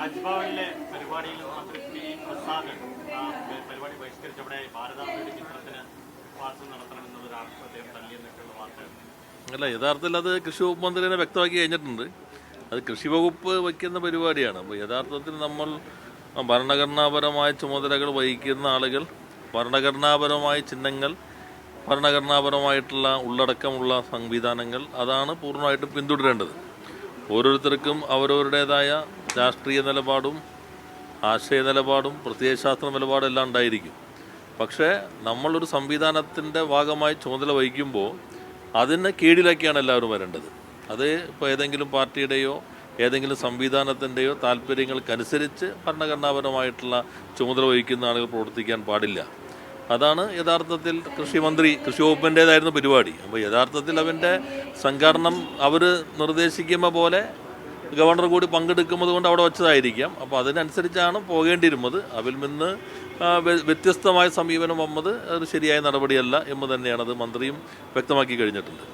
രാജ്ഭവനിലെ പരിപാടിയിൽ മന്ത്രി പി പ്രസാദ് പരിപാടി ബഹിഷ്കരിച്ചവിടെ ഭാരതാംബയുടെ ചിത്രത്തിന് വാർത്ത നടത്തണമെന്നത് അദ്ദേഹം തള്ളിയെന്നൊക്കെയുള്ള വാർത്തകൾ. അല്ല, യഥാർത്ഥത്തിൽ അത് കൃഷി വകുപ്പ് മന്ത്രി തന്നെ വ്യക്തമാക്കി കഴിഞ്ഞിട്ടുണ്ട്. അത് കൃഷി വകുപ്പ് വയ്ക്കുന്ന പരിപാടിയാണ്. അപ്പോൾ യഥാർത്ഥത്തിൽ നമ്മൾ ഭരണഘടനാപരമായ ചുമതലകൾ വഹിക്കുന്ന ആളുകൾ ഭരണഘടനാപരമായ ചിഹ്നങ്ങൾ, ഭരണഘടനാപരമായിട്ടുള്ള ഉള്ളടക്കമുള്ള സംവിധാനങ്ങൾ അതാണ് പൂർണ്ണമായിട്ടും പിന്തുടരേണ്ടത്. ഓരോരുത്തർക്കും അവരവരുടേതായ രാഷ്ട്രീയ നിലപാടും ആശയ നിലപാടും പ്രത്യയശാസ്ത്ര നിലപാടും എല്ലാം ഉണ്ടായിരിക്കും. പക്ഷേ നമ്മളൊരു സംവിധാനത്തിൻ്റെ ഭാഗമായി ചുമതല വഹിക്കുമ്പോൾ അതിന് കീഴിലേക്കാണ് എല്ലാവരും വരേണ്ടത്. അത് ഇപ്പോൾ ഏതെങ്കിലും പാർട്ടിയുടെയോ ഏതെങ്കിലും സംവിധാനത്തിൻ്റെയോ താല്പര്യങ്ങൾക്കനുസരിച്ച് ഭരണഘടനാപരമായിട്ടുള്ള ചുമതല വഹിക്കുന്ന ആളുകൾ പ്രവർത്തിക്കാൻ പാടില്ല. അതാണ് യഥാർത്ഥത്തിൽ കൃഷി വകുപ്പിൻ്റേതായിരുന്ന പരിപാടി. അപ്പോൾ യഥാർത്ഥത്തിൽ അവൻ്റെ സംഘാടനം അവർ നിർദ്ദേശിക്കുന്ന പോലെ ഗവർണർ കൂടി പങ്കെടുക്കുന്നത് കൊണ്ട് അവിടെ വച്ചതായിരിക്കാം. അപ്പോൾ അതിനനുസരിച്ചാണ് പോകേണ്ടിയിരുന്നത്. അതിൽ നിന്ന് വ്യത്യസ്തമായ സമീപനം വന്നത് അത് ശരിയായ നടപടിയല്ല എന്ന് തന്നെയാണ് അത് മന്ത്രിയും വ്യക്തമാക്കി കഴിഞ്ഞിട്ടുണ്ട്.